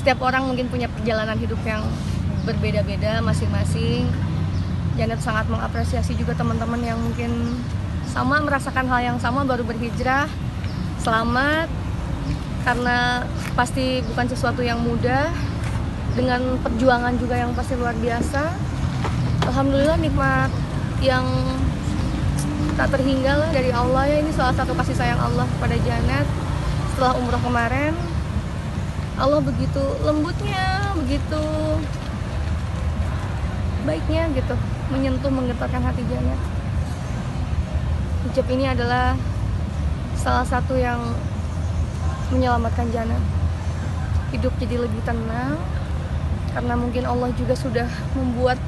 setiap orang mungkin punya perjalanan hidup yang berbeda-beda masing-masing. Janet sangat mengapresiasi juga teman-teman yang mungkin sama merasakan hal yang sama, baru berhijrah. Selamat, karena pasti bukan sesuatu yang mudah, dengan perjuangan juga yang pasti luar biasa. Alhamdulillah, nikmat yang tak terhingga lah dari Allah ya. Ini salah satu kasih sayang Allah kepada Janet. Setelah umroh kemarin, Allah begitu lembutnya, begitu baiknya gitu, menyentuh, menggetarkan hati Janet. Hijab ini adalah salah satu yang menyelamatkan Janet. Hidup jadi lebih tenang, karena mungkin Allah juga sudah membuat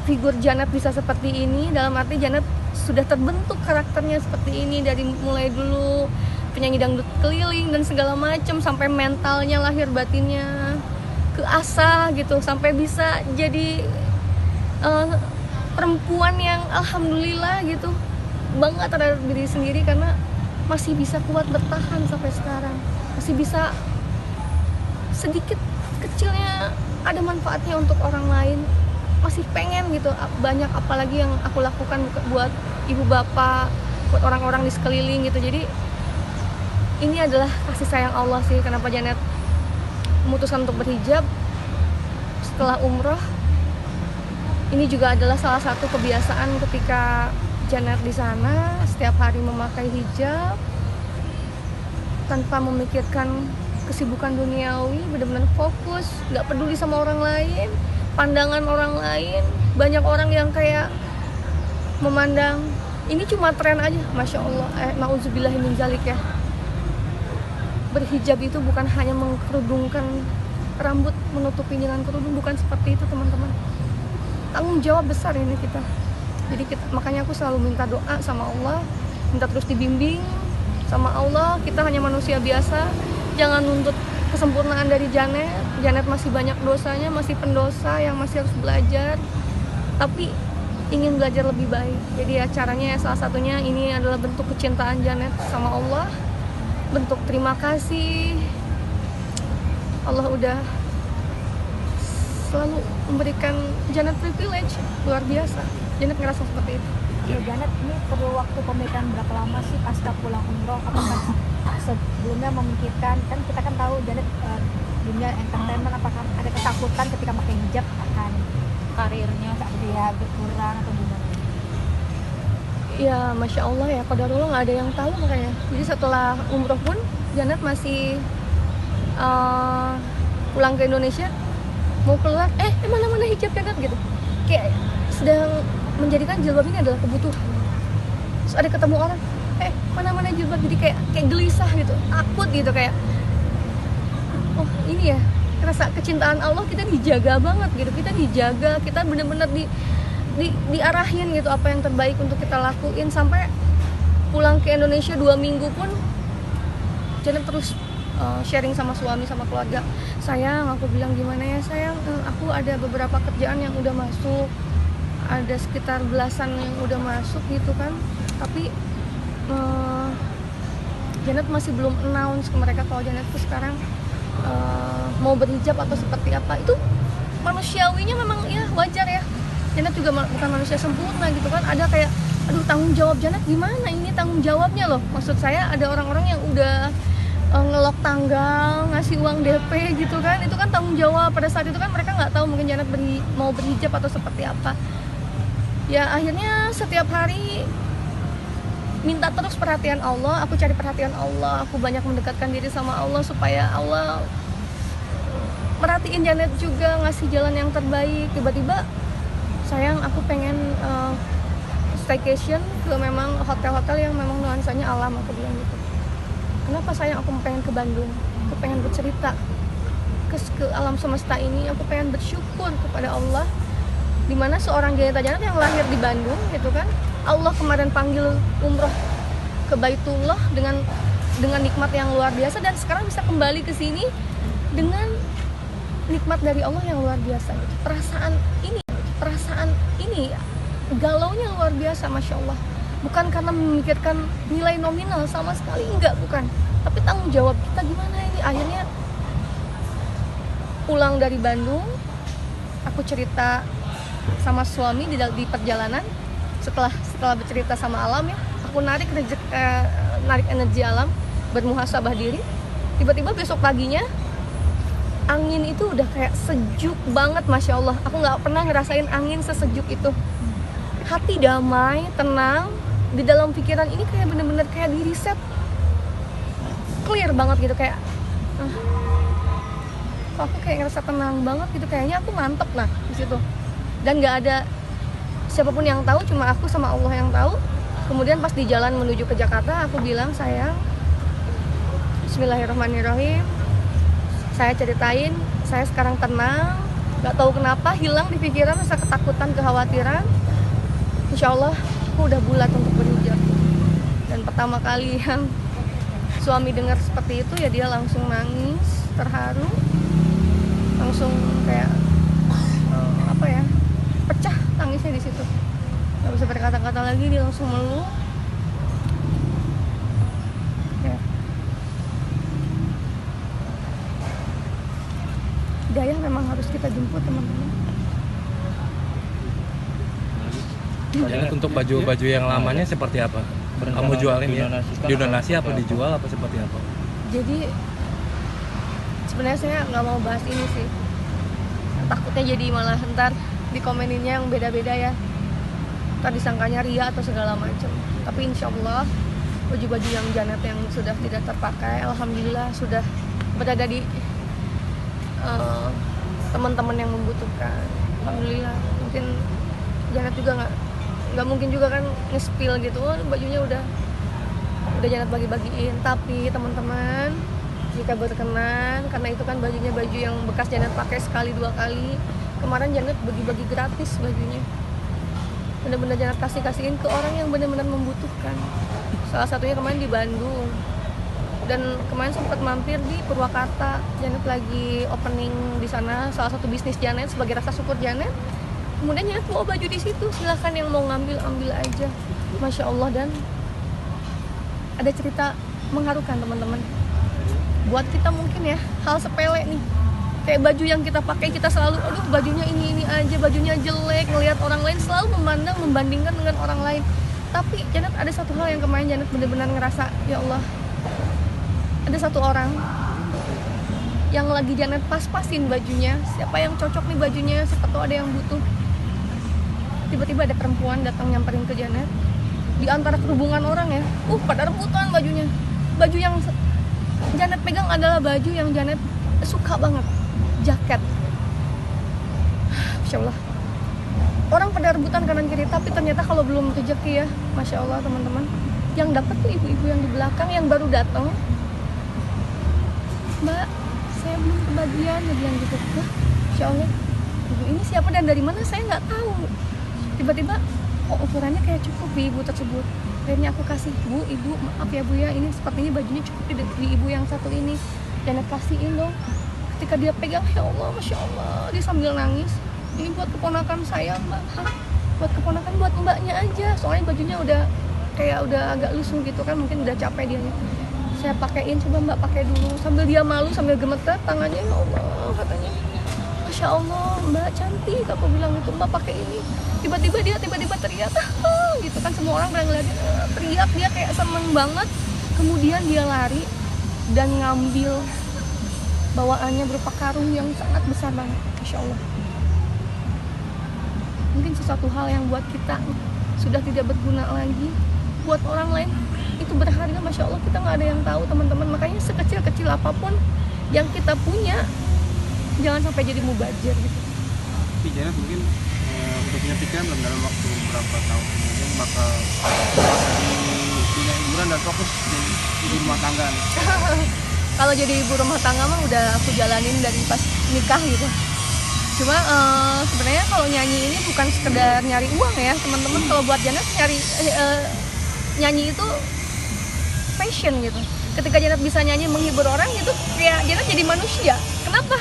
figur Janet bisa seperti ini. Dalam arti Janet sudah terbentuk karakternya seperti ini dari mulai dulu penyanyi dangdut keliling dan segala macam, sampai mentalnya, lahir batinnya keasah gitu, sampai bisa jadi perempuan yang alhamdulillah gitu, bangga terhadap diri sendiri karena masih bisa kuat bertahan sampai sekarang, masih bisa sedikit kecilnya ada manfaatnya untuk orang lain, masih pengen gitu banyak, apalagi yang aku lakukan buat ibu bapak, buat orang-orang di sekeliling gitu. Jadi ini adalah kasih sayang Allah sih, kenapa Janet memutuskan untuk berhijab setelah umroh. Ini juga adalah salah satu kebiasaan ketika Janet di sana, setiap hari memakai hijab tanpa memikirkan kesibukan duniawi, benar-benar fokus, nggak peduli sama orang lain, pandangan orang lain. Banyak orang yang kayak memandang ini cuma tren aja, masya Allah, nauzubillah min zalik ya. Berhijab itu bukan hanya mengkerudungkan rambut, menutupi dengan kerudung, bukan seperti itu teman-teman. Tanggung jawab besar ini kita. Jadi makanya aku selalu minta doa sama Allah, minta terus dibimbing sama Allah. Kita hanya manusia biasa, jangan nuntut kesempurnaan dari Janet. Janet masih banyak dosanya, masih pendosa yang masih harus belajar, tapi ingin belajar lebih baik. Jadi ya caranya ya, salah satunya ini adalah bentuk kecintaan Janet sama Allah, bentuk terima kasih. Allah udah selalu memberikan Janet privilege luar biasa. Janet ngerasa seperti itu. Ya, Janet, ini perlu waktu pemikiran berapa lama sih pasca pulang umroh? Apakah sebelumnya memikirkan, kan kita kan tahu Janet dunia entertainment, apakah ada ketakutan ketika pakai hijab akan karirnya dia berkurang atau gimana? Ya masya Allah ya, qadarullah, nggak ada yang tahu makanya. Jadi setelah umroh pun Janet masih pulang ke Indonesia, mau keluar, mana hijab Janet gitu, kayak sedang menjadikan jilbab ini adalah kebutuhan. Terus ada ketemu orang, mana jilbab, jadi kayak gelisah gitu, takut gitu, kayak oh ini ya rasa kecintaan Allah, kita dijaga banget gitu, kita dijaga, kita benar-benar diarahin gitu apa yang terbaik untuk kita lakuin. Sampai pulang ke Indonesia 2 minggu pun Janet terus sharing sama suami, sama keluarga. Sayang, aku bilang gimana ya sayang, aku ada beberapa kerjaan yang udah masuk, ada sekitar belasan yang udah masuk gitu kan, tapi Janet masih belum announce ke mereka kalau Janet tuh sekarang mau berhijab atau seperti apa. Itu manusiawinya memang ya wajar ya, Janet juga bukan manusia sempurna gitu kan. Ada kayak aduh tanggung jawab Janet gimana, ini tanggung jawabnya loh, maksud saya ada orang-orang yang udah ngelok tanggal, ngasih uang DP gitu kan, itu kan tanggung jawab. Pada saat itu kan mereka nggak tahu mungkin Janet mau berhijab atau seperti apa. Ya akhirnya setiap hari minta terus perhatian Allah, aku cari perhatian Allah, aku banyak mendekatkan diri sama Allah supaya Allah merhatiin Janet juga, ngasih jalan yang terbaik. Tiba-tiba sayang aku pengen staycation ke memang hotel-hotel yang memang nuansanya alam, aku bilang gitu. Kenapa sayang aku pengen ke Bandung, aku pengen bercerita ke alam semesta ini, aku pengen bersyukur kepada Allah, dimana seorang Janet yang lahir di Bandung gitu kan, Allah kemarin panggil umroh ke Baitullah dengan nikmat yang luar biasa, dan sekarang bisa kembali ke sini dengan nikmat dari Allah yang luar biasa gitu. Perasaan ini galaunya luar biasa, masya Allah. Bukan karena memikirkan nilai nominal sama sekali, enggak, bukan. Tapi tanggung jawab kita gimana ini. Akhirnya pulang dari Bandung, aku cerita sama suami di perjalanan. Setelah bercerita sama alam ya, aku narik energi alam, bermuhasabah diri. Tiba-tiba besok paginya angin itu udah kayak sejuk banget, masya Allah. Aku nggak pernah ngerasain angin sesejuk itu. Hati damai, tenang. Di dalam pikiran ini kayak bener-bener kayak di reset, clear banget gitu, kayak aku kayak ngerasa tenang banget gitu, kayaknya aku mantep lah di situ. Dan nggak ada siapapun yang tahu, cuma aku sama Allah yang tahu. Kemudian pas di jalan menuju ke Jakarta, aku bilang, sayang, Bismillahirrahmanirrahim, saya ceritain, saya sekarang tenang, nggak tahu kenapa hilang di pikiran rasa ketakutan, kekhawatiran. Insya Allah aku udah bulat untuk berhijab. Dan pertama kali yang suami dengar seperti itu ya, dia langsung nangis, terharu, langsung kayak pecah tangisnya di situ. Nggak bisa berkata-kata lagi, dia langsung meluk. Ya. Hidayah memang harus kita jemput, teman-teman. Janet, untuk baju-baju yang lamanya seperti apa? Kamu jualin ya? Didonasi apa dijual apa seperti apa? Jadi sebenarnya saya nggak mau bahas ini sih, takutnya jadi malah ntar dikomeninnya yang beda-beda ya, ntar disangkanya ria atau segala macam. Tapi insya Allah baju-baju yang Janet yang sudah tidak terpakai, alhamdulillah sudah berada di teman-teman yang membutuhkan. Alhamdulillah. Mungkin Janet juga nggak mungkin juga kan nge-spill gitu, bajunya udah Janet bagi-bagiin. Tapi teman-teman, jika berkenan, karena itu kan bajunya baju yang bekas Janet pakai sekali 2 kali, kemarin Janet bagi-bagi gratis bajunya, bener-bener Janet kasihin ke orang yang bener-bener membutuhkan. Salah satunya kemarin di Bandung, dan kemarin sempat mampir di Purwakarta. Janet lagi opening di sana, salah satu bisnis Janet sebagai rasa syukur Janet. Kemudian Janet bawa baju di situ, silahkan yang mau ambil aja, masya Allah. Dan ada cerita mengharukan, teman-teman. Buat kita mungkin ya hal sepele nih, kayak baju yang kita pakai, kita selalu aduh bajunya ini aja, bajunya jelek, ngelihat orang lain, selalu membandingkan dengan orang lain. Tapi Janet ada satu hal yang kemarin Janet benar-benar ngerasa, ya Allah, ada satu orang yang lagi Janet pas-pasin bajunya, siapa yang cocok nih bajunya, siapa tahu ada yang butuh. Tiba-tiba ada perempuan datang nyamperin ke Janet, di antara kerubungan orang ya, pada rebutan bajunya. Baju yang Janet pegang adalah baju yang Janet suka banget, jaket. Masya Allah, orang pada rebutan kanan kiri, tapi ternyata kalau belum rezeki ya, masya Allah teman-teman, yang dapat tuh ibu-ibu yang di belakang yang baru datang. Mbak, saya belum kebagian, dia bilang gitu. Masya Allah, ibu ini siapa dan dari mana saya nggak tahu. Tiba-tiba ukurannya kayak cukup di ibu tersebut. Akhirnya aku kasih, Bu, Ibu, maaf ya Bu ya, ini sepertinya bajunya cukup di ibu yang satu ini. Janet kasihin dong. Ketika dia pegang, ya Allah, masya Allah, dia sambil nangis. Ini buat keponakan saya, Mbak. Buat keponakan, buat mbaknya aja. Soalnya bajunya udah agak lusuh gitu kan, mungkin udah capek dia. Saya pakein, coba Mbak pakai dulu. Sambil dia malu, sambil gemeter tangannya, ya Allah, katanya. Masya Allah, Mbak cantik, aku bilang itu, Mbak pakai ini. Tiba-tiba teriak, gitu kan, semua orang pada ngeliatin, teriak, dia kayak seneng banget. Kemudian dia lari dan ngambil bawaannya berupa karung yang sangat besar banget, Masya Allah. Mungkin sesuatu hal yang buat kita sudah tidak berguna lagi, buat orang lain itu berharga, Masya Allah. Kita nggak ada yang tahu, teman-teman. Makanya sekecil-kecil apapun yang kita punya, jangan sampai jadi mubazir gitu. Tapi Janet mungkin udah punya pikiran belum dalam waktu berapa tahun kemudian bakal puasa di dunia hiburan dan fokus di ibu rumah tangga nih? Kalau jadi ibu rumah tangga mah udah aku jalanin dari pas nikah gitu. Cuma sebenarnya kalau nyanyi ini bukan sekedar nyari uang ya teman-teman. Kalau buat Janet nyanyi itu passion gitu. Ketika Janet bisa nyanyi menghibur orang gitu, kayak Janet jadi manusia. Kenapa?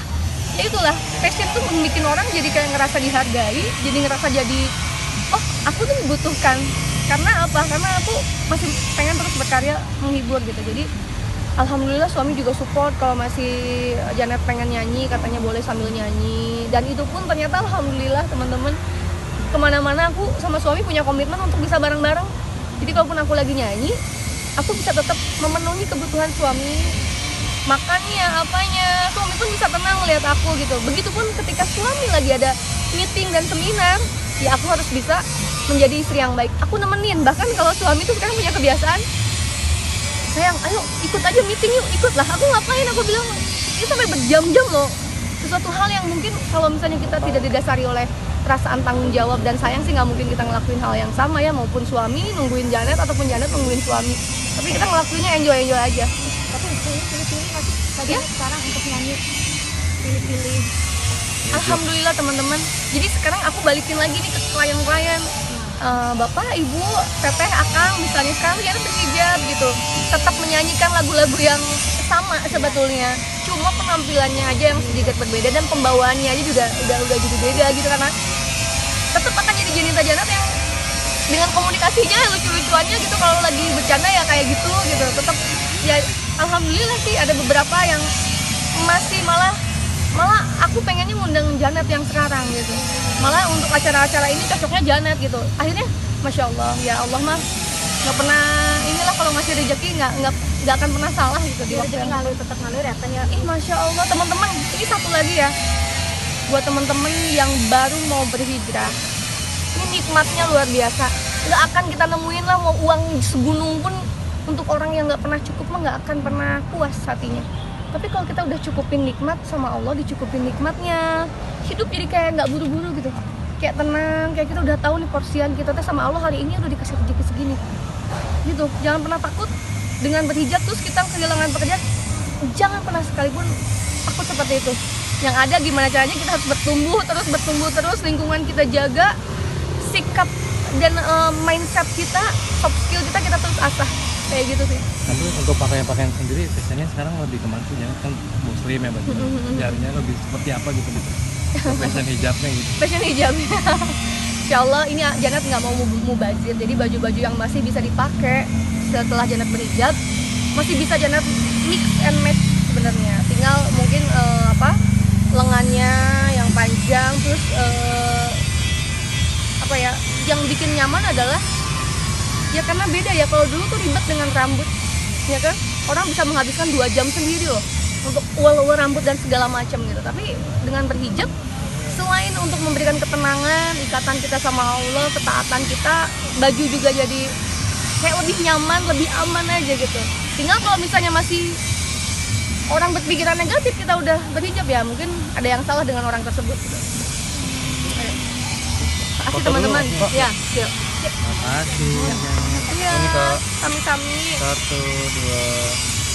Ya itulah, passion tuh membuat orang jadi kayak ngerasa dihargai, jadi ngerasa jadi, oh aku tuh dibutuhkan. Karena apa? Karena aku masih pengen terus berkarya menghibur gitu. Jadi Alhamdulillah suami juga support kalau masih Janet pengen nyanyi, katanya boleh sambil nyanyi. Dan itu pun ternyata alhamdulillah teman-teman, kemana-mana aku sama suami punya komitmen untuk bisa bareng-bareng. Jadi kalaupun aku lagi nyanyi, aku bisa tetap memenuhi kebutuhan suami, makannya, apanya, suami pun bisa tenang lihat aku gitu. Begitupun ketika suami lagi ada meeting dan seminar, ya aku harus bisa menjadi istri yang baik. Aku nemenin, bahkan kalau suami tuh sekarang punya kebiasaan, sayang, ayo ikut aja meeting yuk, ikutlah. Aku ngapain? Aku bilang, ini sampai berjam-jam loh. Sesuatu hal yang mungkin kalau misalnya kita tidak didasari oleh perasaan tanggung jawab dan sayang sih nggak mungkin kita ngelakuin hal yang sama ya, maupun suami nungguin Janet ataupun Janet nungguin suami. Tapi kita ngelakuinnya enjoy aja. Tapi pilih-pilih masih saja Ya. sekarang untuk nyanyi, pilih-pilih. Alhamdulillah teman-teman. Jadi sekarang aku balikin lagi nih ke klien-klien. Bapak, ibu, teteh, akang, misalnya sekarang Janet berhijab gitu, tetap menyanyikan lagu-lagu yang sama sebetulnya, cuma penampilannya aja yang sedikit berbeda dan pembawaannya aja juga udah jadi beda gitu, karena tetap akan jadi Janita Janet yang dengan komunikasinya lucu-lucuannya gitu, kalau lagi bercanda ya kayak gitu tetap ya. Alhamdulillah sih ada beberapa yang masih malah aku pengennya ngundang Janet yang sekarang gitu, malah untuk acara-acara ini cocoknya Janet gitu. Akhirnya Masya Allah, ya Allah mah nggak pernah inilah, kalau ngasih rezeki nggak akan pernah salah gitu di Biar waktu jadi yang ngalir, tetap ngalir ya kan ya. Masya Allah teman-teman, ini satu lagi ya buat teman-teman yang baru mau berhijrah, ini nikmatnya luar biasa. Nggak akan kita nemuin lah, mau uang segunung pun untuk orang yang nggak pernah cukup mah nggak akan pernah puas hatinya. Tapi kalau kita udah cukupin nikmat sama Allah, dicukupin nikmatnya, hidup jadi kayak nggak buru-buru gitu, kayak tenang, kayak kita udah tahu nih porsian kita tuh sama Allah hari ini udah dikasih rezeki segini gitu. Jangan pernah takut dengan berhijab terus kita kehilangan pekerjaan, jangan pernah sekalipun takut seperti itu. Yang ada gimana caranya kita harus bertumbuh terus, lingkungan kita jaga, sikap dan mindset kita, soft skill kita terus asah, kayak gitu sih. Tapi untuk pakaian-pakaian sendiri biasanya sekarang lebih kemana sih? Jangan kan muslim ya baju, jarinya lebih seperti apa gitu fashion hijabnya gitu. Fashion hijab. Insya Allah ini Janet nggak mau mubazir, jadi baju-baju yang masih bisa dipakai setelah Janet berhijab masih bisa Janet mix and match sebenarnya. Tinggal mungkin lengannya yang panjang, terus yang bikin nyaman adalah ya karena beda ya. Kalau dulu tuh ribet dengan rambut, ya kan, orang bisa menghabiskan 2 jam sendiri loh untuk ul rambut dan segala macam gitu. Tapi dengan berhijab, selain untuk memberikan ketenangan, ikatan kita sama Allah, ketaatan kita, baju juga jadi kayak lebih nyaman, lebih aman aja gitu. Tinggal kalau misalnya masih orang berpikiran negatif kita udah berhijab, ya mungkin ada yang salah dengan orang tersebut gitu. Makasih teman-teman. Ya, yuk. Makasih. Iya, Ini Kak. sami-sami. 1, 2